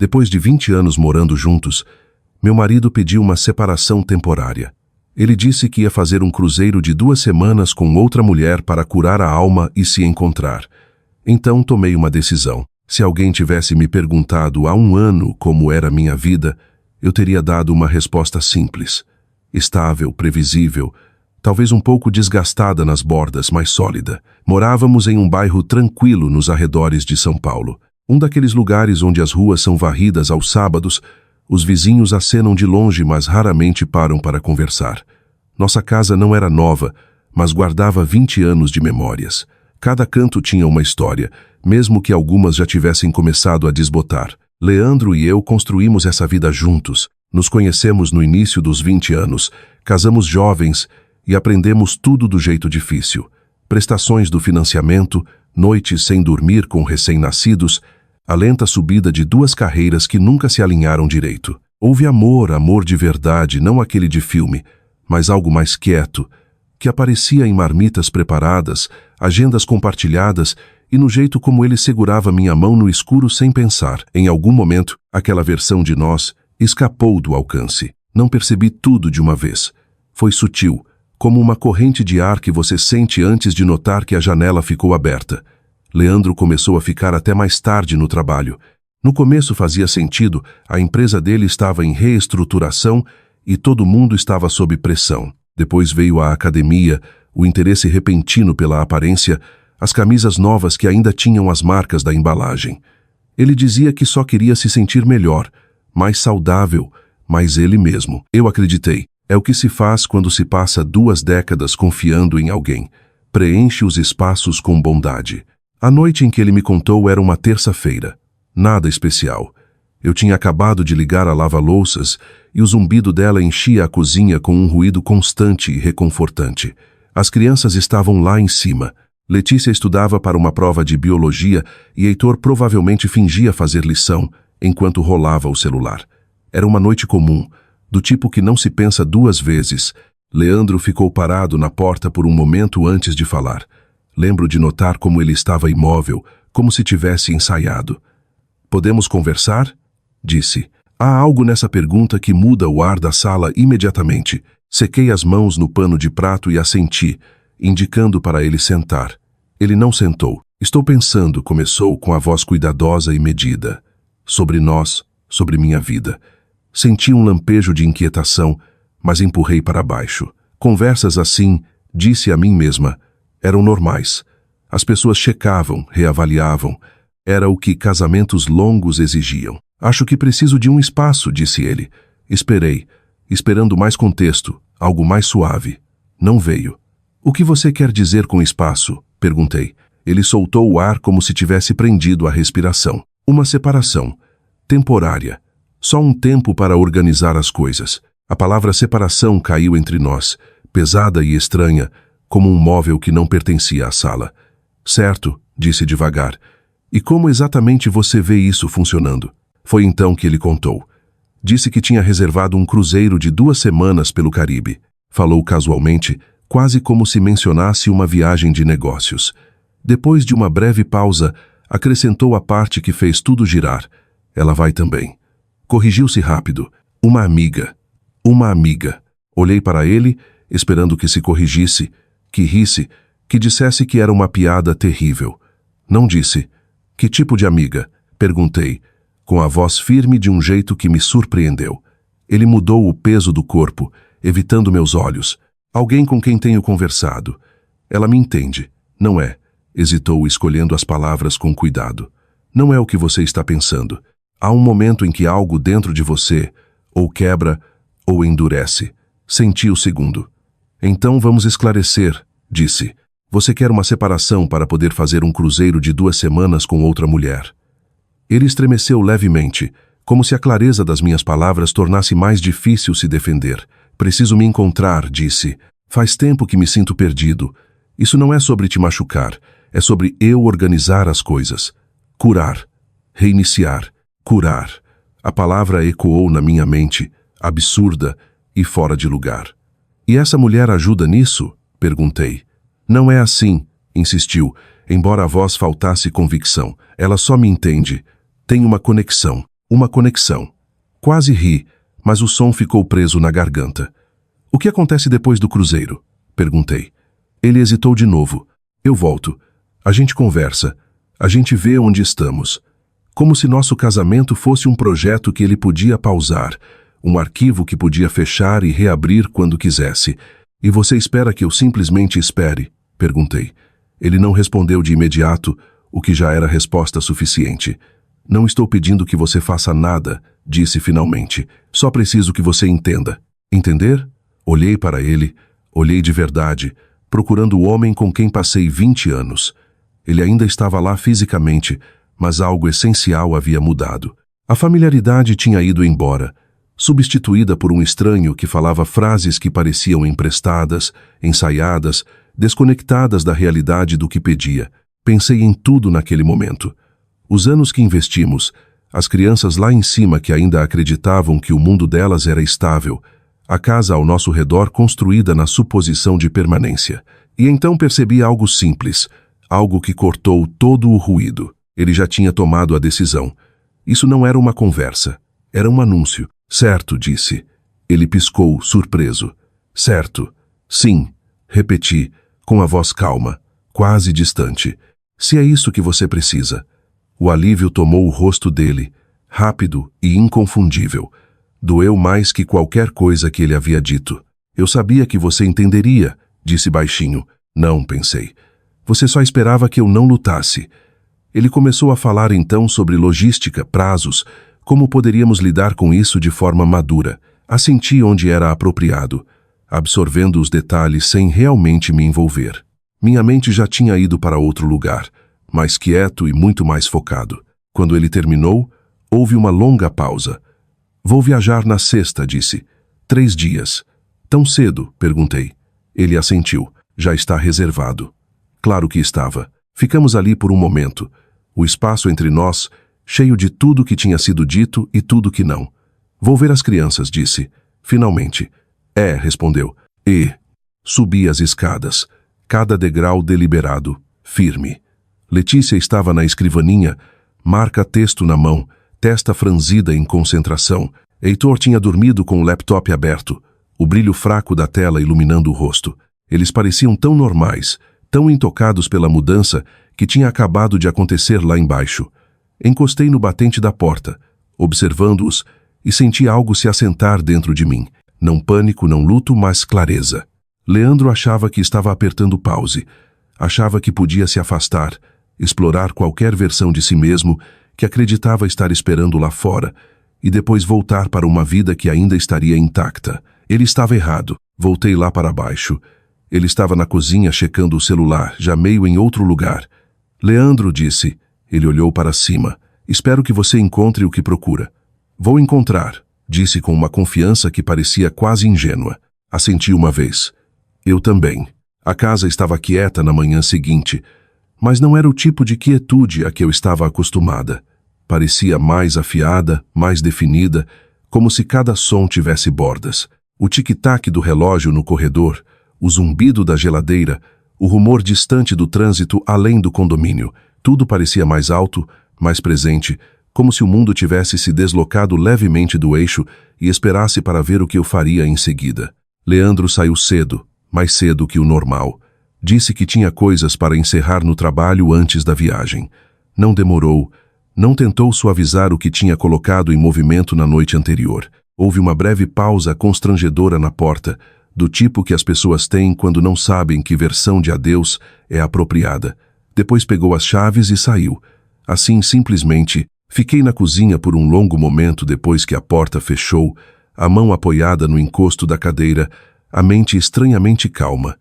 Depois de 20 anos morando juntos, meu marido pediu uma separação temporária. Ele disse que ia fazer um cruzeiro de 2 semanas com outra mulher para curar a alma e se encontrar. Então tomei uma decisão. Se alguém tivesse me perguntado há 1 ano como era minha vida, eu teria dado uma resposta simples. Estável, previsível, talvez um pouco desgastada nas bordas, mas sólida. Morávamos em um bairro tranquilo nos arredores de São Paulo. Um daqueles lugares onde as ruas são varridas aos sábados, os vizinhos acenam de longe, mas raramente param para conversar. Nossa casa não era nova, mas guardava 20 anos de memórias. Cada canto tinha uma história, mesmo que algumas já tivessem começado a desbotar. Leandro e eu construímos essa vida juntos. Nos conhecemos no início dos 20 anos, casamos jovens e aprendemos tudo do jeito difícil. Prestações do financiamento, noites sem dormir com recém-nascidos, a lenta subida de 2 carreiras que nunca se alinharam direito. Houve amor, amor de verdade, não aquele de filme, mas algo mais quieto, que aparecia em marmitas preparadas, agendas compartilhadas e no jeito como ele segurava minha mão no escuro sem pensar. Em algum momento, aquela versão de nós escapou do alcance. Não percebi tudo de uma vez. Foi sutil, como uma corrente de ar que você sente antes de notar que a janela ficou aberta. Leandro começou a ficar até mais tarde no trabalho. No começo fazia sentido, a empresa dele estava em reestruturação e todo mundo estava sob pressão. Depois veio a academia, o interesse repentino pela aparência, as camisas novas que ainda tinham as marcas da embalagem. Ele dizia que só queria se sentir melhor, mais saudável, mais ele mesmo. Eu acreditei. É o que se faz quando se passa 2 décadas confiando em alguém. Preenche os espaços com bondade. A noite em que ele me contou era uma terça-feira. Nada especial. Eu tinha acabado de ligar a lava-louças e o zumbido dela enchia a cozinha com um ruído constante e reconfortante. As crianças estavam lá em cima. Letícia estudava para uma prova de biologia e Heitor provavelmente fingia fazer lição enquanto rolava o celular. Era uma noite comum, do tipo que não se pensa 2 vezes. Leandro ficou parado na porta por um momento antes de falar. Lembro de notar como ele estava imóvel, como se tivesse ensaiado. "Podemos conversar?" disse. Há algo nessa pergunta que muda o ar da sala imediatamente. Sequei as mãos no pano de prato e assenti, indicando para ele sentar. Ele não sentou. "Estou pensando", começou com a voz cuidadosa e medida. "Sobre nós, sobre minha vida." Senti um lampejo de inquietação, mas empurrei para baixo. Conversas assim, disse a mim mesma, eram normais. As pessoas checavam, reavaliavam. Era o que casamentos longos exigiam. "Acho que preciso de um espaço", disse ele. Esperei, esperando mais contexto, algo mais suave. Não veio. "O que você quer dizer com espaço?" perguntei. Ele soltou o ar como se tivesse prendido a respiração. "Uma separação. Temporária. Só um tempo para organizar as coisas." A palavra separação caiu entre nós, pesada e estranha, como um móvel que não pertencia à sala. "Certo", disse devagar. "E como exatamente você vê isso funcionando?" Foi então que ele contou. Disse que tinha reservado um cruzeiro de 2 semanas pelo Caribe. Falou casualmente, quase como se mencionasse uma viagem de negócios. Depois de uma breve pausa, acrescentou a parte que fez tudo girar. "Ela vai também." Corrigiu-se rápido. "Uma amiga." "Uma amiga." Olhei para ele, esperando que se corrigisse, que risse, que dissesse que era uma piada terrível. Não disse. "Que tipo de amiga?" perguntei, com a voz firme de um jeito que me surpreendeu. Ele mudou o peso do corpo, evitando meus olhos. "Alguém com quem tenho conversado." "Ela me entende." "Não é." Hesitou, escolhendo as palavras com cuidado. "Não é o que você está pensando. Há um momento em que algo dentro de você ou quebra ou endurece." Senti o segundo. "Então vamos esclarecer", disse. "Você quer uma separação para poder fazer um cruzeiro de 2 semanas com outra mulher." Ele estremeceu levemente, como se a clareza das minhas palavras tornasse mais difícil se defender. "Preciso me encontrar", disse. "Faz tempo que me sinto perdido. Isso não é sobre te machucar, é sobre eu organizar as coisas. Curar. Reiniciar. Curar." A palavra ecoou na minha mente, absurda e fora de lugar. "E essa mulher ajuda nisso?" perguntei. "Não é assim", insistiu, embora a voz faltasse convicção. "Ela só me entende. Tem uma conexão." Uma conexão. Quase ri, mas o som ficou preso na garganta. O que acontece depois do cruzeiro? Perguntei. Ele hesitou de novo. Eu volto. A gente conversa. A gente vê onde estamos. Como se nosso casamento fosse um projeto que ele podia pausar, um arquivo que podia fechar e reabrir quando quisesse. E você espera que eu simplesmente espere? Perguntei. Ele não respondeu de imediato, o que já era resposta suficiente. Não estou pedindo que você faça nada, disse finalmente. Só preciso que você entenda. Entender? Olhei para ele, olhei de verdade, procurando o homem com quem passei 20 anos. Ele ainda estava lá fisicamente, mas algo essencial havia mudado. A familiaridade tinha ido embora, substituída por um estranho que falava frases que pareciam emprestadas, ensaiadas, desconectadas da realidade do que pedia. Pensei em tudo naquele momento. Os anos que investimos, as crianças lá em cima que ainda acreditavam que o mundo delas era estável, a casa ao nosso redor construída na suposição de permanência. E então percebi algo simples, algo que cortou todo o ruído. Ele já tinha tomado a decisão. Isso não era uma conversa, era um anúncio. Certo, disse. Ele piscou, surpreso. Certo. Sim, repeti, com a voz calma, quase distante. Se é isso que você precisa. O alívio tomou o rosto dele, rápido e inconfundível. Doeu mais que qualquer coisa que ele havia dito. Eu sabia que você entenderia, disse baixinho. Não, pensei. Você só esperava que eu não lutasse. Ele começou a falar então sobre logística, prazos, como poderíamos lidar com isso de forma madura. Assenti onde era apropriado, absorvendo os detalhes sem realmente me envolver. Minha mente já tinha ido para outro lugar, mais quieto e muito mais focado. Quando ele terminou, houve uma longa pausa. Vou viajar na sexta, disse. 3 dias. Tão cedo? Perguntei. Ele assentiu. Já está reservado. Claro que estava. Ficamos ali por um momento. O espaço entre nós, cheio de tudo que tinha sido dito e tudo que não. Vou ver as crianças, disse. Finalmente. Respondeu. Subi as escadas. Cada degrau deliberado, firme. Letícia estava na escrivaninha, marca-texto na mão, testa franzida em concentração. Heitor tinha dormido com o laptop aberto, o brilho fraco da tela iluminando o rosto. Eles pareciam tão normais, tão intocados pela mudança que tinha acabado de acontecer lá embaixo. Encostei no batente da porta, observando-os, e senti algo se assentar dentro de mim. Não pânico, não luto, mas clareza. Leandro achava que estava apertando pause. Achava que podia se afastar, explorar qualquer versão de si mesmo que acreditava estar esperando lá fora, e depois voltar para uma vida que ainda estaria intacta. Ele estava errado. Voltei lá para baixo. Ele estava na cozinha checando o celular, já meio em outro lugar. Leandro, disse. Ele olhou para cima. Espero que você encontre o que procura. Vou encontrar, disse com uma confiança que parecia quase ingênua. Assenti uma vez. Eu também. A casa estava quieta na manhã seguinte, mas não era o tipo de quietude a que eu estava acostumada. Parecia mais afiada, mais definida, como se cada som tivesse bordas. O tic-tac do relógio no corredor, o zumbido da geladeira, o rumor distante do trânsito além do condomínio. Tudo parecia mais alto, mais presente, como se o mundo tivesse se deslocado levemente do eixo e esperasse para ver o que eu faria em seguida. Leandro saiu cedo, mais cedo que o normal. Disse que tinha coisas para encerrar no trabalho antes da viagem. Não demorou, não tentou suavizar o que tinha colocado em movimento na noite anterior. Houve uma breve pausa constrangedora na porta, do tipo que as pessoas têm quando não sabem que versão de adeus é apropriada. Depois pegou as chaves e saiu. Assim, simplesmente, fiquei na cozinha por um longo momento depois que a porta fechou, a mão apoiada no encosto da cadeira, a mente estranhamente calma.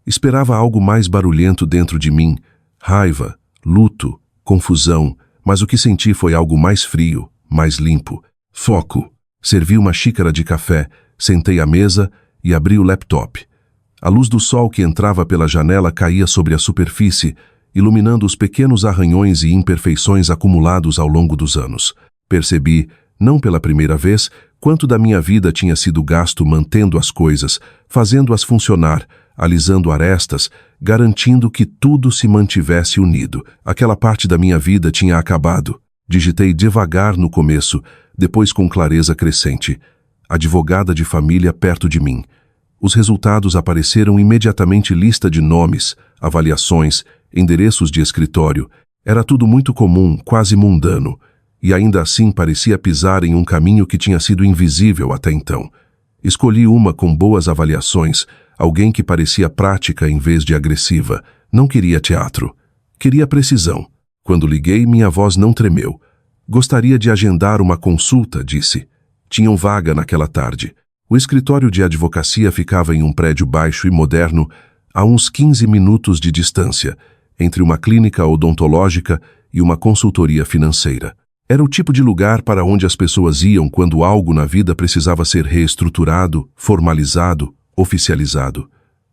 Esperava algo mais barulhento dentro de mim, raiva, luto, confusão, mas o que senti foi algo mais frio, mais limpo. Foco. Servi uma xícara de café, sentei à mesa e abri o laptop. A luz do sol que entrava pela janela caía sobre a superfície, iluminando os pequenos arranhões e imperfeições acumulados ao longo dos anos. Percebi, não pela primeira vez, quanto da minha vida tinha sido gasto mantendo as coisas, fazendo-as funcionar, alisando arestas, garantindo que tudo se mantivesse unido. Aquela parte da minha vida tinha acabado. Digitei devagar no começo, depois com clareza crescente. Advogada de família perto de mim. Os resultados apareceram imediatamente: lista de nomes, avaliações, endereços de escritório. Era tudo muito comum, quase mundano. E ainda assim parecia pisar em um caminho que tinha sido invisível até então. Escolhi uma com boas avaliações, alguém que parecia prática em vez de agressiva. Não queria teatro. Queria precisão. Quando liguei, minha voz não tremeu. Gostaria de agendar uma consulta, disse. Tinham vaga naquela tarde. O escritório de advocacia ficava em um prédio baixo e moderno, a uns 15 minutos de distância, entre uma clínica odontológica e uma consultoria financeira. Era o tipo de lugar para onde as pessoas iam quando algo na vida precisava ser reestruturado, formalizado, oficializado.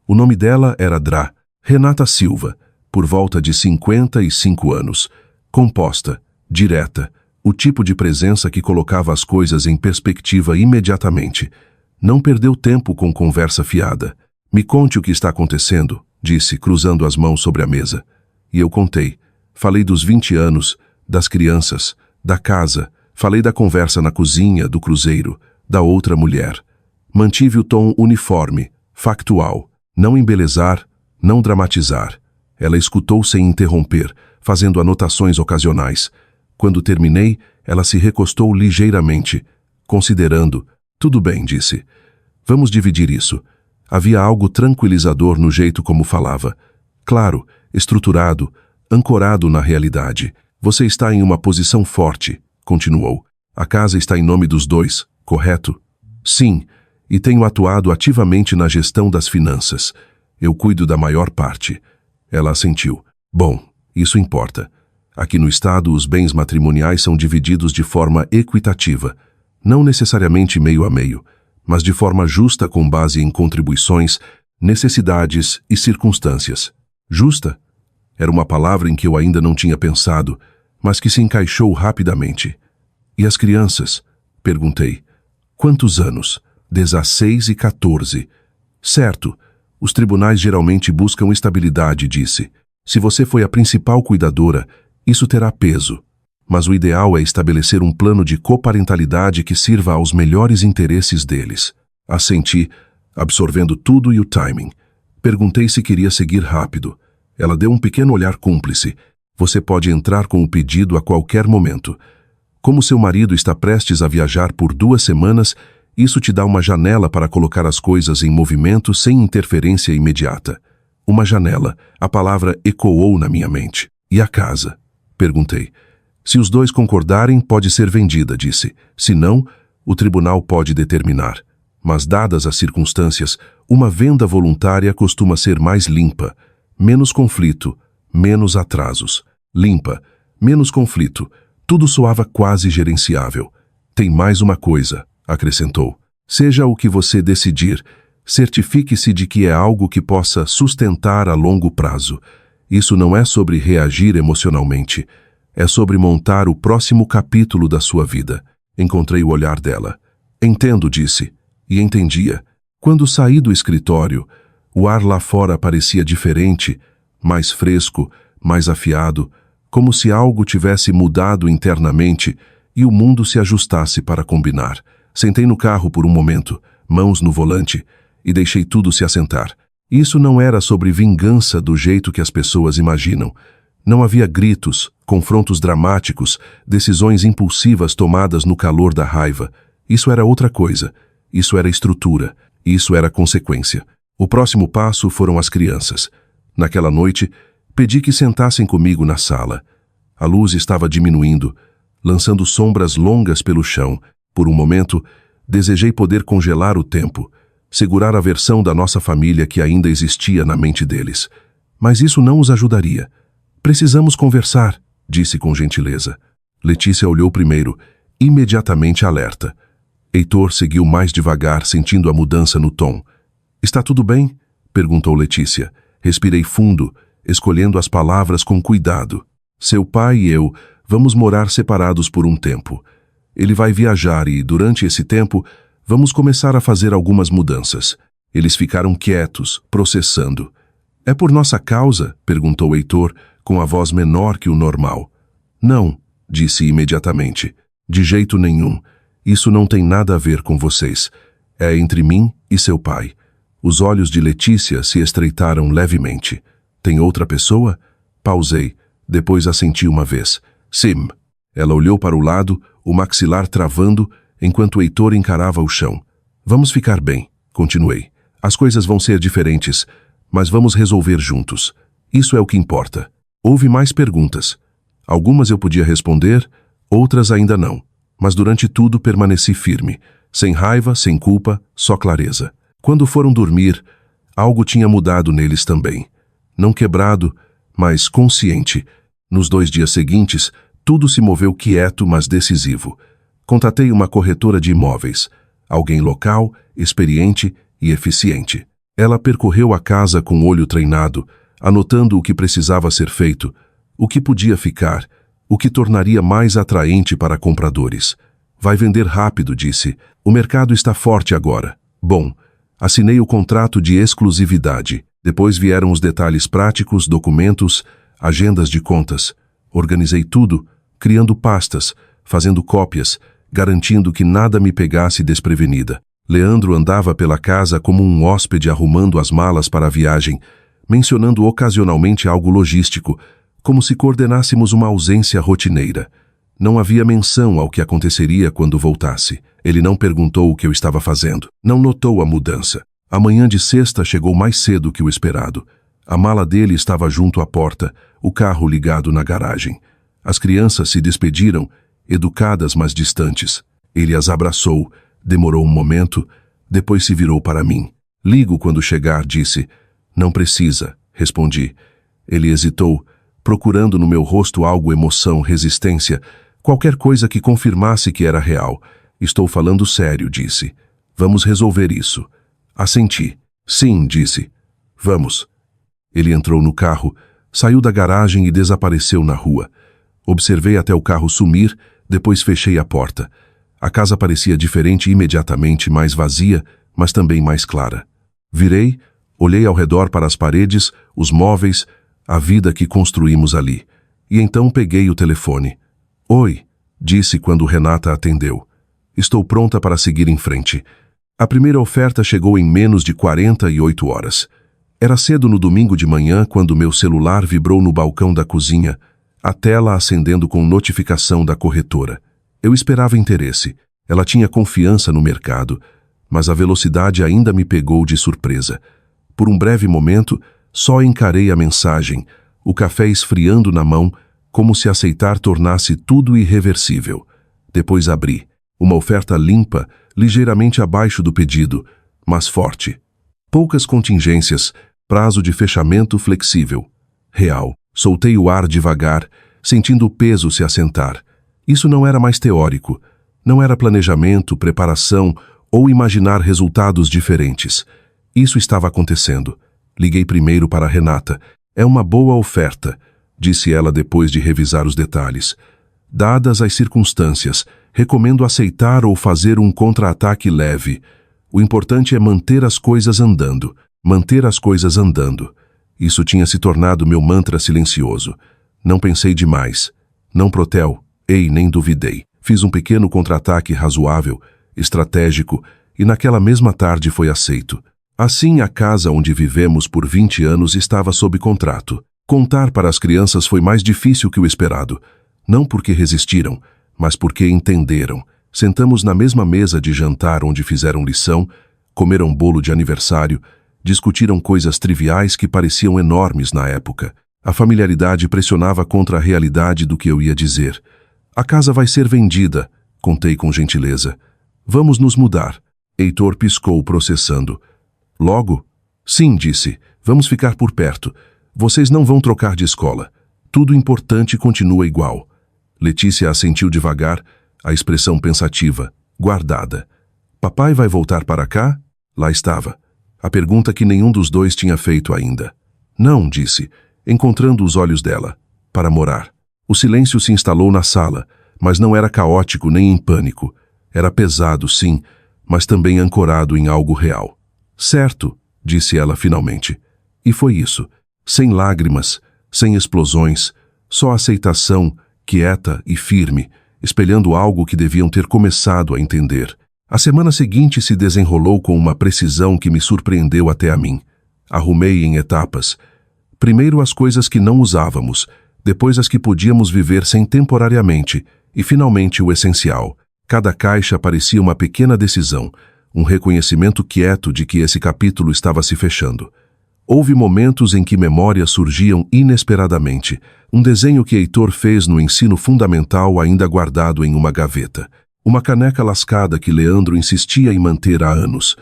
O nome dela era Dra. Renata Silva, por volta de 55 anos, composta, direta, o tipo de presença que colocava as coisas em perspectiva imediatamente. Não perdeu tempo com conversa fiada. Me conte o que está acontecendo, disse, cruzando as mãos sobre a mesa. E eu contei. Falei dos 20 anos, das crianças, da casa, falei da conversa na cozinha, do cruzeiro, da outra mulher. Mantive o tom uniforme, factual, não embelezar, não dramatizar. Ela escutou sem interromper, fazendo anotações ocasionais. Quando terminei, ela se recostou ligeiramente, considerando. Tudo bem, disse. Vamos dividir isso. Havia algo tranquilizador no jeito como falava. Claro, estruturado, ancorado na realidade. Você está em uma posição forte, continuou. A casa está em nome dos dois, correto? Sim, e tenho atuado ativamente na gestão das finanças. Eu cuido da maior parte. Ela assentiu. Bom, isso importa. Aqui no estado, os bens matrimoniais são divididos de forma equitativa, não necessariamente meio a meio, mas de forma justa com base em contribuições, necessidades e circunstâncias. Justa? Era uma palavra em que eu ainda não tinha pensado, mas que se encaixou rapidamente. E as crianças? Perguntei. Quantos anos? 16 e 14. Certo. Os tribunais geralmente buscam estabilidade, disse. Se você foi a principal cuidadora, isso terá peso. Mas o ideal é estabelecer um plano de coparentalidade que sirva aos melhores interesses deles. Assenti, absorvendo tudo e o timing. Perguntei se queria seguir rápido. Ela deu um pequeno olhar cúmplice. Você pode entrar com o pedido a qualquer momento. Como seu marido está prestes a viajar por 2 semanas, isso te dá uma janela para colocar as coisas em movimento sem interferência imediata. Uma janela. A palavra ecoou na minha mente. E a casa? Perguntei. Se os dois concordarem, pode ser vendida, disse. Se não, o tribunal pode determinar. Mas, dadas as circunstâncias, uma venda voluntária costuma ser mais limpa. Menos conflito, menos atrasos. Limpa, menos conflito. Tudo soava quase gerenciável. Tem mais uma coisa, acrescentou. Seja o que você decidir, certifique-se de que é algo que possa sustentar a longo prazo. Isso não é sobre reagir emocionalmente. É sobre montar o próximo capítulo da sua vida. Encontrei o olhar dela. Entendo, disse. E entendia. Quando saí do escritório, o ar lá fora parecia diferente, mais fresco, mais afiado, como se algo tivesse mudado internamente e o mundo se ajustasse para combinar. Sentei no carro por um momento, mãos no volante, e deixei tudo se assentar. Isso não era sobre vingança do jeito que as pessoas imaginam. Não havia gritos, confrontos dramáticos, decisões impulsivas tomadas no calor da raiva. Isso era outra coisa. Isso era estrutura. Isso era consequência. O próximo passo foram as crianças. Naquela noite, pedi que sentassem comigo na sala. A luz estava diminuindo, lançando sombras longas pelo chão. Por um momento, desejei poder congelar o tempo, segurar a versão da nossa família que ainda existia na mente deles. Mas isso não os ajudaria. Precisamos conversar, disse com gentileza. Letícia olhou primeiro, imediatamente alerta. Heitor seguiu mais devagar, sentindo a mudança no tom. Está tudo bem? Perguntou Letícia. Respirei fundo, escolhendo as palavras com cuidado. Seu pai e eu vamos morar separados por um tempo. Ele vai viajar e, durante esse tempo, vamos começar a fazer algumas mudanças. Eles ficaram quietos, processando. É por nossa causa? Perguntou Heitor, com a voz menor que o normal. Não, disse imediatamente. De jeito nenhum. Isso não tem nada a ver com vocês. É entre mim e seu pai. Os olhos de Letícia se estreitaram levemente. Tem outra pessoa? Pausei. Depois assenti uma vez. Sim. Ela olhou para o lado, o maxilar travando, enquanto Heitor encarava o chão. Vamos ficar bem, continuei. As coisas vão ser diferentes, mas vamos resolver juntos. Isso é o que importa. Houve mais perguntas. Algumas eu podia responder, outras ainda não. Mas durante tudo permaneci firme. Sem raiva, sem culpa, só clareza. Quando foram dormir, algo tinha mudado neles também. Não quebrado, mas consciente. Nos 2 dias seguintes, tudo se moveu quieto, mas decisivo. Contatei uma corretora de imóveis. Alguém local, experiente e eficiente. Ela percorreu a casa com o olho treinado, anotando o que precisava ser feito, o que podia ficar, o que tornaria mais atraente para compradores. Vai vender rápido, disse. O mercado está forte agora. Bom, assinei o contrato de exclusividade. Depois vieram os detalhes práticos, documentos, agendas de contas. Organizei tudo, criando pastas, fazendo cópias, garantindo que nada me pegasse desprevenida. Leandro andava pela casa como um hóspede arrumando as malas para a viagem, mencionando ocasionalmente algo logístico, como se coordenássemos uma ausência rotineira. Não havia menção ao que aconteceria quando voltasse. Ele não perguntou o que eu estava fazendo. Não notou a mudança. A manhã de sexta chegou mais cedo que o esperado. A mala dele estava junto à porta, o carro ligado na garagem. As crianças se despediram, educadas mas distantes. Ele as abraçou, demorou um momento, depois se virou para mim. Ligo quando chegar, disse. Não precisa, respondi. Ele hesitou, procurando no meu rosto algo, emoção, resistência, qualquer coisa que confirmasse que era real. Estou falando sério, disse. Vamos resolver isso. Assenti. Sim, disse. Vamos. Ele entrou no carro, saiu da garagem e desapareceu na rua. Observei até o carro sumir, depois fechei a porta. A casa parecia diferente imediatamente, mais vazia, mas também mais clara. Virei, olhei ao redor para as paredes, os móveis, a vida que construímos ali. E então peguei o telefone. Oi, disse quando Renata atendeu. Estou pronta para seguir em frente. A primeira oferta chegou em menos de 48 horas. Era cedo no domingo de manhã quando meu celular vibrou no balcão da cozinha, a tela acendendo com notificação da corretora. Eu esperava interesse. Ela tinha confiança no mercado, mas a velocidade ainda me pegou de surpresa. Por um breve momento, só encarei a mensagem, o café esfriando na mão, como se aceitar tornasse tudo irreversível. Depois abri. Uma oferta limpa, ligeiramente abaixo do pedido, mas forte. Poucas contingências, prazo de fechamento flexível. Real. Soltei o ar devagar, sentindo o peso se assentar. Isso não era mais teórico. Não era planejamento, preparação ou imaginar resultados diferentes. Isso estava acontecendo. Liguei primeiro para Renata. É uma boa oferta, disse ela depois de revisar os detalhes. Dadas as circunstâncias, recomendo aceitar ou fazer um contra-ataque leve. O importante é manter as coisas andando. Manter as coisas andando. Isso tinha se tornado meu mantra silencioso. Não pensei demais. Não protel, nem duvidei. Fiz um pequeno contra-ataque razoável, estratégico, e naquela mesma tarde foi aceito. Assim, a casa onde vivemos por 20 anos estava sob contrato. Contar para as crianças foi mais difícil que o esperado. Não porque resistiram, mas porque entenderam. Sentamos na mesma mesa de jantar onde fizeram lição, comeram bolo de aniversário, discutiram coisas triviais que pareciam enormes na época. A familiaridade pressionava contra a realidade do que eu ia dizer. A casa vai ser vendida, contei com gentileza. Vamos nos mudar. Heitor piscou, processando. Logo? Sim, disse. Vamos ficar por perto. Vocês não vão trocar de escola. Tudo importante continua igual. Letícia assentiu devagar, a expressão pensativa, guardada. Papai vai voltar para cá? Lá estava. A pergunta que nenhum dos dois tinha feito ainda. Não, disse, encontrando os olhos dela. Para morar. O silêncio se instalou na sala, mas não era caótico nem em pânico. Era pesado, sim, mas também ancorado em algo real. Certo, disse ela finalmente. E foi isso. Sem lágrimas, sem explosões, só aceitação quieta e firme, espelhando algo que deviam ter começado a entender. A semana seguinte se desenrolou com uma precisão que me surpreendeu até a mim. Arrumei em etapas. Primeiro as coisas que não usávamos, depois as que podíamos viver sem temporariamente, e finalmente o essencial. Cada caixa parecia uma pequena decisão, um reconhecimento quieto de que esse capítulo estava se fechando. Houve momentos em que memórias surgiam inesperadamente, um desenho que Heitor fez no ensino fundamental ainda guardado em uma gaveta. Uma caneca lascada que Leandro insistia em manter há anos.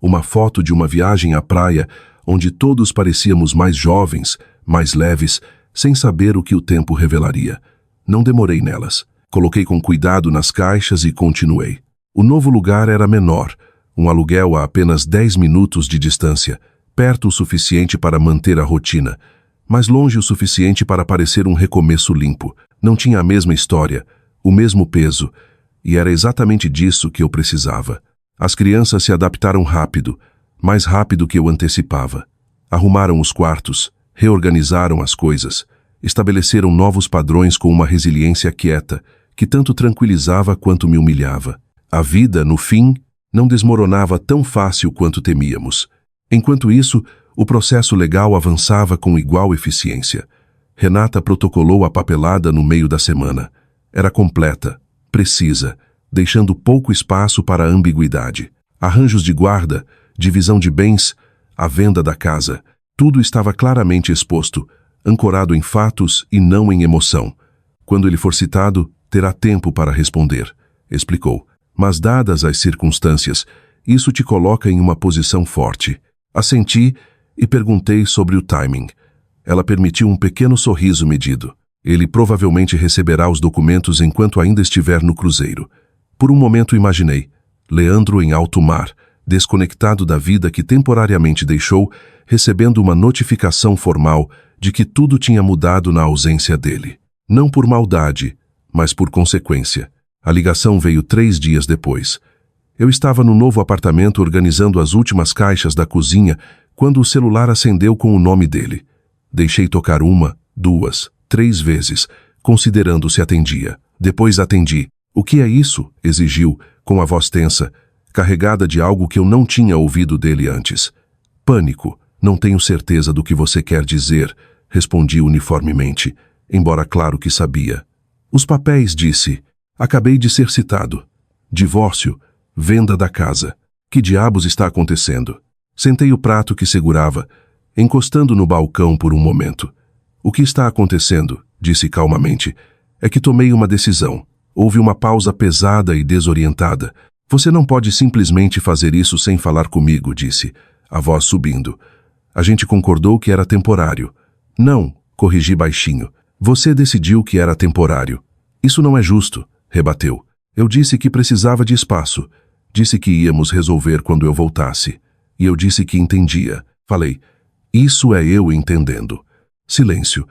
Uma foto de uma viagem à praia, onde todos parecíamos mais jovens, mais leves, sem saber o que o tempo revelaria. Não demorei nelas. Coloquei com cuidado nas caixas e continuei. O novo lugar era menor, um aluguel a apenas 10 minutos de distância, perto o suficiente para manter a rotina, mas longe o suficiente para parecer um recomeço limpo. Não tinha a mesma história, o mesmo peso, e era exatamente disso que eu precisava. As crianças se adaptaram rápido, mais rápido que eu antecipava. Arrumaram os quartos, reorganizaram as coisas, estabeleceram novos padrões com uma resiliência quieta, que tanto tranquilizava quanto me humilhava. A vida, no fim, não desmoronava tão fácil quanto temíamos. Enquanto isso, o processo legal avançava com igual eficiência. Renata protocolou a papelada no meio da semana. Era completa, precisa, deixando pouco espaço para a ambiguidade. Arranjos de guarda, divisão de bens, a venda da casa. Tudo estava claramente exposto, ancorado em fatos e não em emoção. Quando ele for citado, terá tempo para responder, explicou. Mas dadas as circunstâncias, isso te coloca em uma posição forte. Assenti e perguntei sobre o timing. Ela permitiu um pequeno sorriso medido. Ele provavelmente receberá os documentos enquanto ainda estiver no cruzeiro. Por um momento imaginei, Leandro em alto mar, desconectado da vida que temporariamente deixou, recebendo uma notificação formal de que tudo tinha mudado na ausência dele. Não por maldade, mas por consequência. A ligação veio 3 dias depois. Eu estava no novo apartamento organizando as últimas caixas da cozinha quando o celular acendeu com o nome dele. Deixei tocar 1, 2, 3 vezes, considerando se atendia. Depois atendi. "O que é isso?" exigiu, com a voz tensa, carregada de algo que eu não tinha ouvido dele antes. "Pânico. Não tenho certeza do que você quer dizer", respondi uniformemente, embora claro que sabia. "Os papéis", disse. "Acabei de ser citado. Divórcio, venda da casa. Que diabos está acontecendo?" Sentei o prato que segurava, encostando no balcão por um momento. "O que está acontecendo?", disse calmamente. "É que tomei uma decisão." Houve uma pausa pesada e desorientada. "Você não pode simplesmente fazer isso sem falar comigo", disse, a voz subindo. A gente concordou que era temporário. "Não", corrigi baixinho. "Você decidiu que era temporário." "Isso não é justo", rebateu. "Eu disse que precisava de espaço. Disse que íamos resolver quando eu voltasse. E eu disse que entendia." Falei, "Isso é eu entendendo." Silêncio.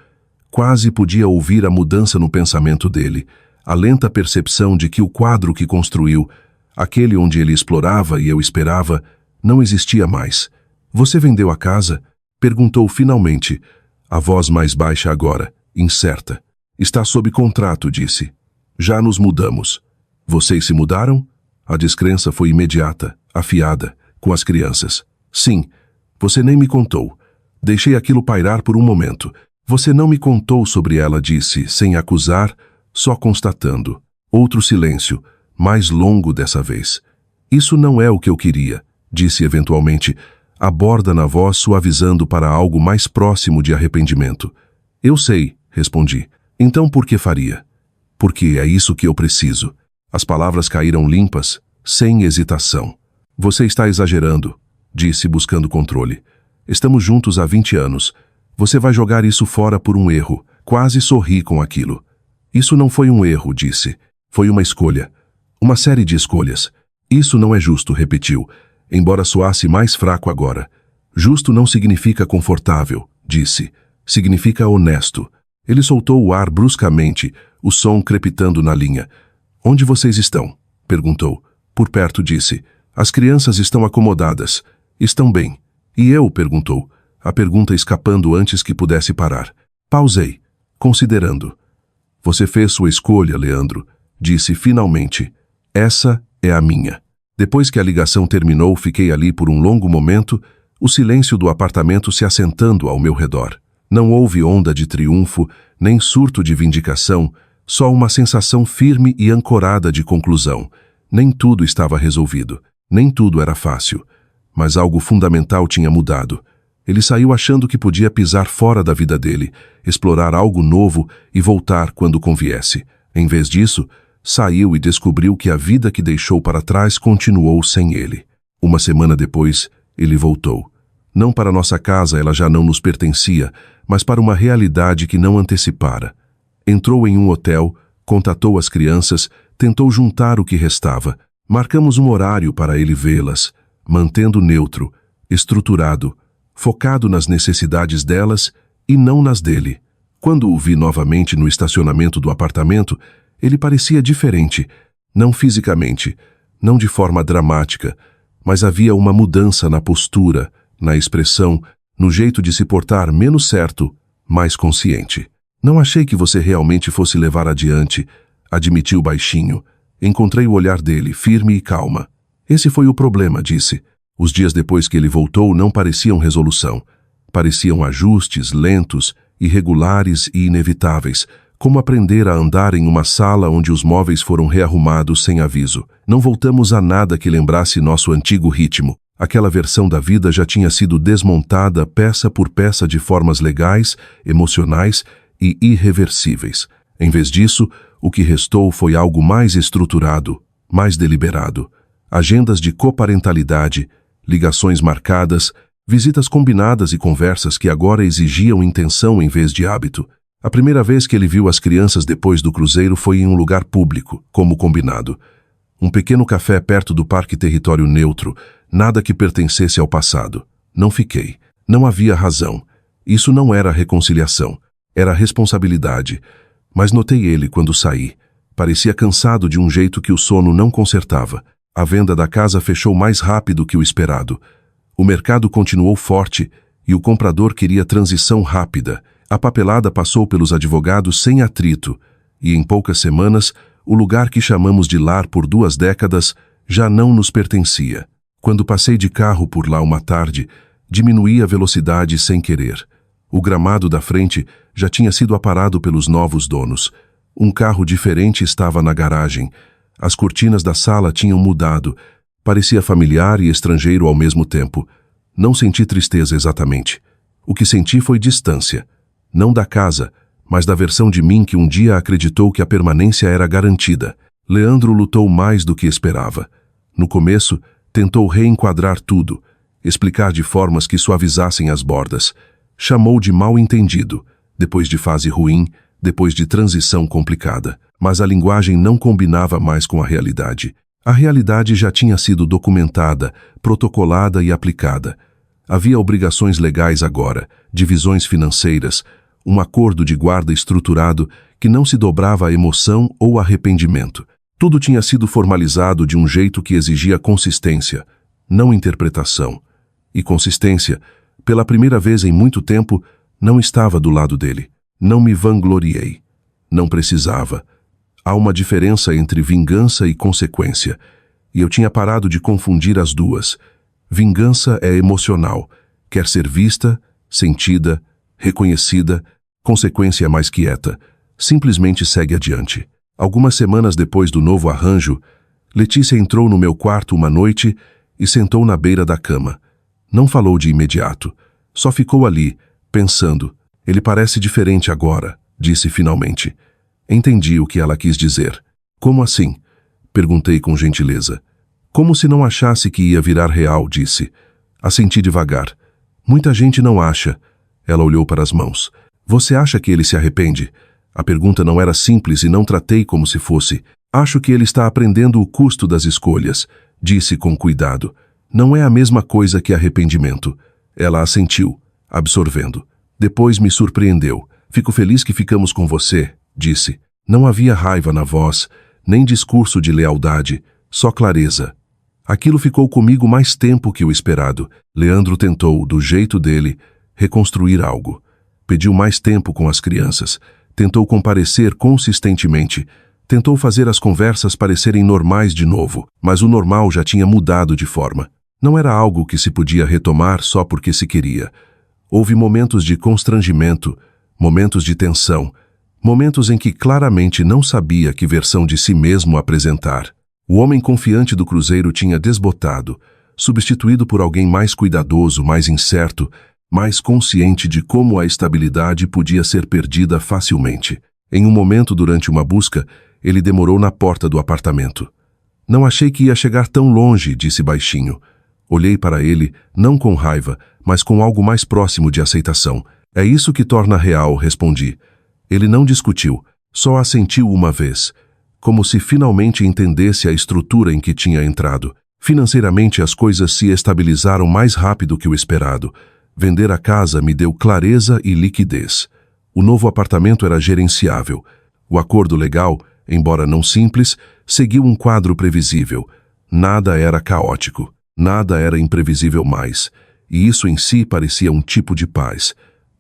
Quase podia ouvir a mudança no pensamento dele, a lenta percepção de que o quadro que construiu, aquele onde ele explorava e eu esperava, não existia mais. "Você vendeu a casa?", perguntou finalmente, a voz mais baixa agora, incerta. "Está sob contrato", disse. "Já nos mudamos." "Vocês se mudaram?" A descrença foi imediata, afiada, com as crianças. "Sim. Você nem me contou." Deixei aquilo pairar por um momento. "Você não me contou sobre ela", disse, sem acusar, só constatando. Outro silêncio, mais longo dessa vez. "Isso não é o que eu queria", disse eventualmente, a borda na voz suavizando para algo mais próximo de arrependimento. "Eu sei", respondi. "Então por que faria?" "Porque é isso que eu preciso." As palavras caíram limpas, sem hesitação. "Você está exagerando", disse buscando controle. "Estamos juntos há 20 anos. Você vai jogar isso fora por um erro." Quase sorri com aquilo. "Isso não foi um erro", disse. "Foi uma escolha. Uma série de escolhas." "Isso não é justo", repetiu, embora soasse mais fraco agora. "Justo não significa confortável", disse. "Significa honesto." Ele soltou o ar bruscamente, o som crepitando na linha. "Onde vocês estão?", perguntou. "Por perto", disse. "As crianças estão acomodadas." "Estão bem." "E eu?", perguntou, a pergunta escapando antes que pudesse parar. Pausei, considerando. Você fez sua escolha, Leandro, disse finalmente. Essa é a minha. Depois que a ligação terminou, fiquei ali por um longo momento, o silêncio do apartamento se assentando ao meu redor. Não houve onda de triunfo, nem surto de vindicação, só uma sensação firme e ancorada de conclusão. Nem tudo estava resolvido, nem tudo era fácil, mas algo fundamental tinha mudado. Ele saiu achando que podia pisar fora da vida dele, explorar algo novo e voltar quando conviesse. Em vez disso, saiu e descobriu que a vida que deixou para trás continuou sem ele. Uma semana depois, ele voltou. Não para nossa casa, ela já não nos pertencia, mas para uma realidade que não antecipara. Entrou em um hotel, contatou as crianças, tentou juntar o que restava. Marcamos um horário para ele vê-las, mantendo neutro, estruturado, focado nas necessidades delas e não nas dele. Quando o vi novamente no estacionamento do apartamento, ele parecia diferente, não fisicamente, não de forma dramática, mas havia uma mudança na postura, na expressão, no jeito de se portar menos certo, mais consciente. Não achei que você realmente fosse levar adiante, admitiu baixinho. Encontrei o olhar dele, firme e calma. Esse foi o problema, disse. Os dias depois que ele voltou não pareciam resolução. Pareciam ajustes lentos, irregulares e inevitáveis, como aprender a andar em uma sala onde os móveis foram rearrumados sem aviso. Não voltamos a nada que lembrasse nosso antigo ritmo. Aquela versão da vida já tinha sido desmontada peça por peça de formas legais, emocionais e irreversíveis. Em vez disso, o que restou foi algo mais estruturado, mais deliberado. Agendas de coparentalidade, ligações marcadas, visitas combinadas e conversas que agora exigiam intenção em vez de hábito. A primeira vez que ele viu as crianças depois do cruzeiro foi em um lugar público, como combinado. Um pequeno café perto do Parque Território Neutro, nada que pertencesse ao passado. Não fiquei. Não havia razão. Isso não era reconciliação. Era responsabilidade. Mas notei ele quando saí. Parecia cansado de um jeito que o sono não consertava. A venda da casa fechou mais rápido que o esperado. O mercado continuou forte e o comprador queria transição rápida. A papelada passou pelos advogados sem atrito e, em poucas semanas, o lugar que chamamos de lar por 2 décadas já não nos pertencia. Quando passei de carro por lá uma tarde, diminuí a velocidade sem querer. O gramado da frente já tinha sido aparado pelos novos donos. Um carro diferente estava na garagem. As cortinas da sala tinham mudado. Parecia familiar e estrangeiro ao mesmo tempo. Não senti tristeza exatamente. O que senti foi distância. Não da casa, mas da versão de mim que um dia acreditou que a permanência era garantida. Leandro lutou mais do que esperava. No começo, tentou reenquadrar tudo, explicar de formas que suavizassem as bordas. Chamou de mal-entendido, depois de fase ruim, depois de transição complicada. Mas a linguagem não combinava mais com a realidade. A realidade já tinha sido documentada, protocolada e aplicada. Havia obrigações legais agora, divisões financeiras, um acordo de guarda estruturado que não se dobrava a emoção ou arrependimento. Tudo tinha sido formalizado de um jeito que exigia consistência, não interpretação. E consistência, pela primeira vez em muito tempo, não estava do lado dele. Não me vangloriei. Não precisava. Há uma diferença entre vingança e consequência, e eu tinha parado de confundir as duas. Vingança é emocional, quer ser vista, sentida, reconhecida. Consequência é mais quieta, simplesmente segue adiante. Algumas semanas depois do novo arranjo, Letícia entrou no meu quarto uma noite e sentou na beira da cama. Não falou de imediato, só ficou ali, pensando. Ele parece diferente agora, disse finalmente. Entendi o que ela quis dizer. Como assim? Perguntei com gentileza. Como se não achasse que ia virar real, disse. Assenti devagar. Muita gente não acha. Ela olhou para as mãos. Você acha que ele se arrepende? A pergunta não era simples e não tratei como se fosse. Acho que ele está aprendendo o custo das escolhas, disse com cuidado. Não é a mesma coisa que arrependimento. Ela assentiu, absorvendo. Depois me surpreendeu. Fico feliz que ficamos com você, disse. Não havia raiva na voz, nem discurso de lealdade, só clareza. Aquilo ficou comigo mais tempo que o esperado. Leandro tentou, do jeito dele, reconstruir algo. Pediu mais tempo com as crianças. tentou comparecer consistentemente, tentou fazer as conversas parecerem normais de novo, mas o normal já tinha mudado de forma. Não era algo que se podia retomar só porque se queria. Houve momentos de constrangimento, momentos de tensão, momentos em que claramente não sabia que versão de si mesmo apresentar. O homem confiante do cruzeiro tinha desbotado, substituído por alguém mais cuidadoso, mais incerto, mais consciente de como a estabilidade podia ser perdida facilmente. Em um momento durante uma busca, ele demorou na porta do apartamento. Não achei que ia chegar tão longe, disse baixinho. Olhei para ele, não com raiva, mas com algo mais próximo de aceitação. É isso que torna real, respondi. Ele não discutiu, só assentiu uma vez, como se finalmente entendesse a estrutura em que tinha entrado. Financeiramente as coisas se estabilizaram mais rápido que o esperado. Vender a casa me deu clareza e liquidez. O novo apartamento era gerenciável. O acordo legal, embora não simples, seguiu um quadro previsível. Nada era caótico, nada era imprevisível mais. E isso em si parecia um tipo de paz.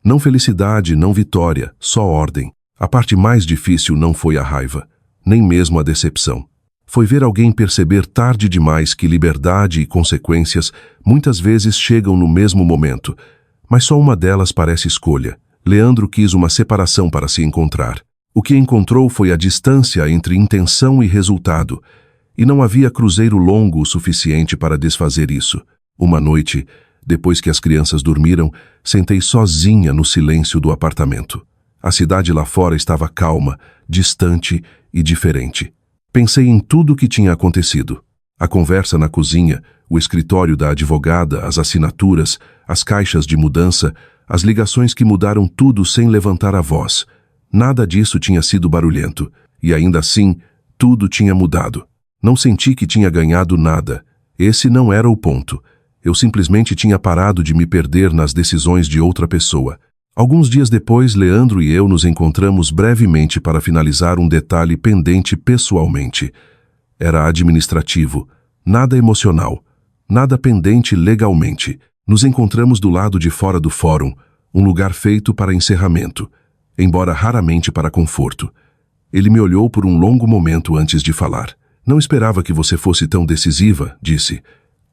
Não felicidade, não vitória, só ordem. A parte mais difícil não foi a raiva, nem mesmo a decepção. Foi ver alguém perceber tarde demais que liberdade e consequências muitas vezes chegam no mesmo momento, mas só uma delas parece escolha. Leandro quis uma separação para se encontrar. O que encontrou foi a distância entre intenção e resultado, e não havia cruzeiro longo o suficiente para desfazer isso. Uma noite, depois que as crianças dormiram, sentei sozinha no silêncio do apartamento. A cidade lá fora estava calma, distante e diferente. Pensei em tudo o que tinha acontecido. A conversa na cozinha, o escritório da advogada, as assinaturas, as caixas de mudança, as ligações que mudaram tudo sem levantar a voz. Nada disso tinha sido barulhento, e ainda assim, tudo tinha mudado. Não senti que tinha ganhado nada. Esse não era o ponto. Eu simplesmente tinha parado de me perder nas decisões de outra pessoa. Alguns dias depois, Leandro e eu nos encontramos brevemente para finalizar um detalhe pendente pessoalmente. Era administrativo, nada emocional, nada pendente legalmente. Nos encontramos do lado de fora do fórum, um lugar feito para encerramento, embora raramente para conforto. Ele me olhou por um longo momento antes de falar. Não esperava que você fosse tão decisiva, disse.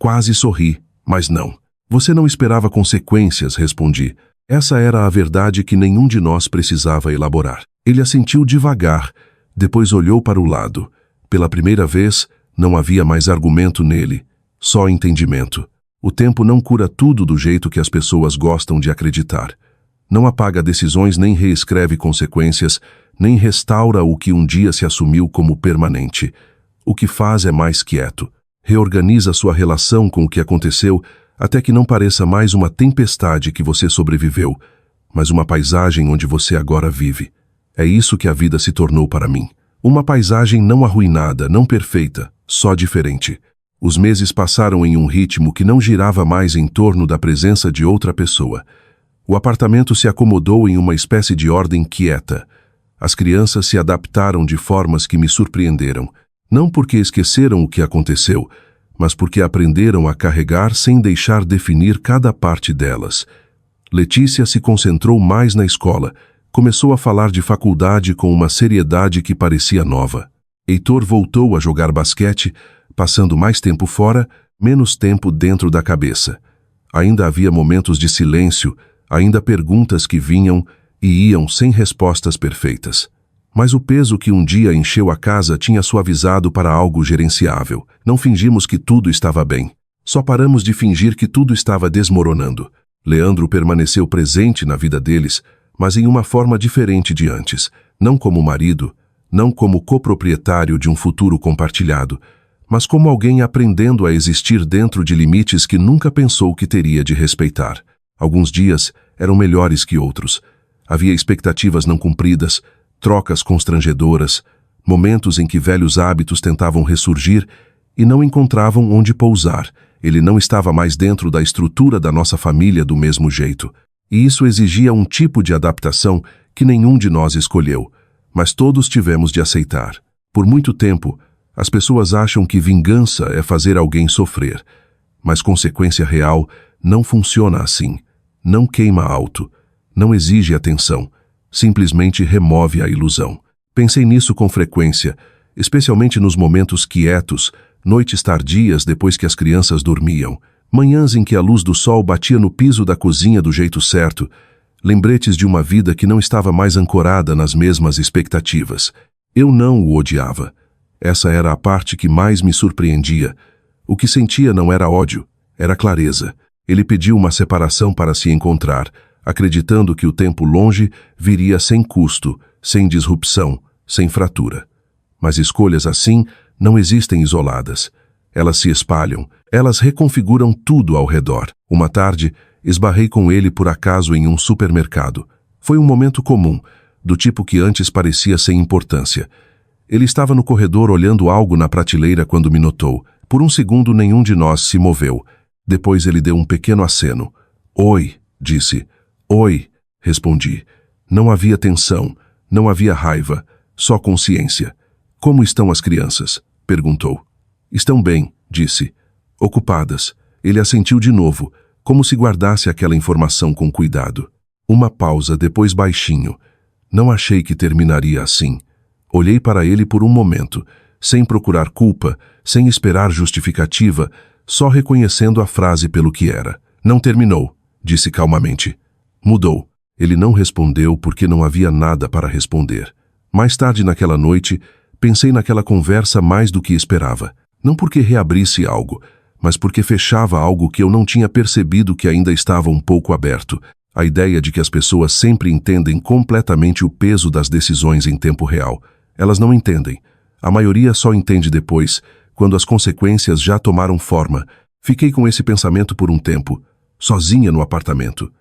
Quase sorri, mas não. Você não esperava consequências, respondi. Essa era a verdade que nenhum de nós precisava elaborar. Ele assentiu devagar, depois olhou para o lado. Pela primeira vez, não havia mais argumento nele, só entendimento. O tempo não cura tudo do jeito que as pessoas gostam de acreditar. Não apaga decisões nem reescreve consequências, nem restaura o que um dia se assumiu como permanente. O que faz é mais quieto. Reorganiza sua relação com o que aconteceu até que não pareça mais uma tempestade que você sobreviveu, mas uma paisagem onde você agora vive. É isso que a vida se tornou para mim. Uma paisagem não arruinada, não perfeita, só diferente. Os meses passaram em um ritmo que não girava mais em torno da presença de outra pessoa. O apartamento se acomodou em uma espécie de ordem quieta. As crianças se adaptaram de formas que me surpreenderam, não porque esqueceram o que aconteceu, mas porque aprenderam a carregar sem deixar definir cada parte delas. Letícia se concentrou mais na escola, começou a falar de faculdade com uma seriedade que parecia nova. Heitor voltou a jogar basquete, passando mais tempo fora, menos tempo dentro da cabeça. Ainda havia momentos de silêncio, ainda perguntas que vinham e iam sem respostas perfeitas. Mas o peso que um dia encheu a casa tinha suavizado para algo gerenciável. Não fingimos que tudo estava bem. Só paramos de fingir que tudo estava desmoronando. Leandro permaneceu presente na vida deles, mas em uma forma diferente de antes. Não como marido, não como coproprietário de um futuro compartilhado, mas como alguém aprendendo a existir dentro de limites que nunca pensou que teria de respeitar. Alguns dias eram melhores que outros. Havia expectativas não cumpridas, trocas constrangedoras, momentos em que velhos hábitos tentavam ressurgir e não encontravam onde pousar. Ele não estava mais dentro da estrutura da nossa família do mesmo jeito. E isso exigia um tipo de adaptação que nenhum de nós escolheu, mas todos tivemos de aceitar. Por muito tempo, as pessoas acham que vingança é fazer alguém sofrer, mas consequência real não funciona assim. Não queima alto, não exige atenção, simplesmente remove a ilusão. Pensei nisso com frequência, especialmente nos momentos quietos, noites tardias depois que as crianças dormiam, manhãs em que a luz do sol batia no piso da cozinha do jeito certo, lembretes de uma vida que não estava mais ancorada nas mesmas expectativas. Eu não o odiava. Essa era a parte que mais me surpreendia. O que sentia não era ódio, era clareza. Ele pediu uma separação para se encontrar, acreditando que o tempo longe viria sem custo, sem disrupção, sem fratura. Mas escolhas assim não existem isoladas. Elas se espalham, elas reconfiguram tudo ao redor. Uma tarde, esbarrei com ele por acaso em um supermercado. Foi um momento comum, do tipo que antes parecia sem importância. Ele estava no corredor olhando algo na prateleira quando me notou. Por um segundo nenhum de nós se moveu. Depois ele deu um pequeno aceno. Oi, disse. Oi, respondi. Não havia tensão, não havia raiva, só consciência. Como estão as crianças? Perguntou. Estão bem, disse. Ocupadas. Ele assentiu de novo, como se guardasse aquela informação com cuidado. Uma pausa, depois baixinho. Não achei que terminaria assim. Olhei para ele por um momento, sem procurar culpa, sem esperar justificativa, só reconhecendo a frase pelo que era. Não terminou, disse calmamente. Mudou. Ele não respondeu porque não havia nada para responder. Mais tarde naquela noite, pensei naquela conversa mais do que esperava. Não porque reabrisse algo, mas porque fechava algo que eu não tinha percebido que ainda estava um pouco aberto. A ideia de que as pessoas sempre entendem completamente o peso das decisões em tempo real. Elas não entendem. A maioria só entende depois, quando as consequências já tomaram forma. Fiquei com esse pensamento por um tempo, sozinha no apartamento.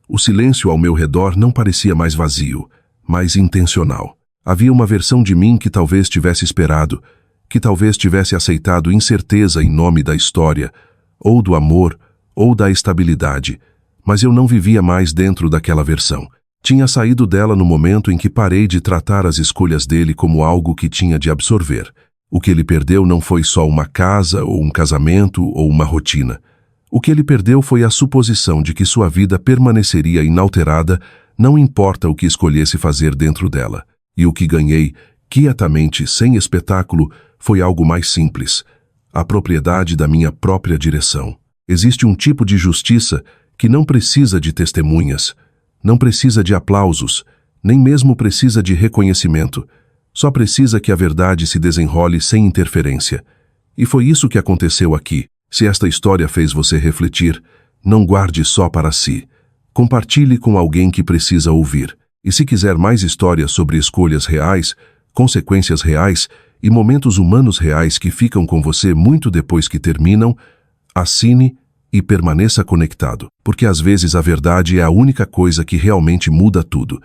O silêncio ao meu redor não parecia mais vazio, mais intencional. Havia uma versão de mim que talvez tivesse esperado, que talvez tivesse aceitado incerteza em nome da história, ou do amor, ou da estabilidade, mas eu não vivia mais dentro daquela versão. Tinha saído dela no momento em que parei de tratar as escolhas dele como algo que tinha de absorver. O que ele perdeu não foi só uma casa, ou um casamento, ou uma rotina. O que ele perdeu foi a suposição de que sua vida permaneceria inalterada, não importa o que escolhesse fazer dentro dela. E o que ganhei, quietamente, sem espetáculo, foi algo mais simples. A propriedade da minha própria direção. Existe um tipo de justiça que não precisa de testemunhas, não precisa de aplausos, nem mesmo precisa de reconhecimento. Só precisa que a verdade se desenrole sem interferência. E foi isso que aconteceu aqui. Se esta história fez você refletir, não guarde só para si. Compartilhe com alguém que precisa ouvir. E se quiser mais histórias sobre escolhas reais, consequências reais e momentos humanos reais que ficam com você muito depois que terminam, assine e permaneça conectado, porque às vezes a verdade é a única coisa que realmente muda tudo.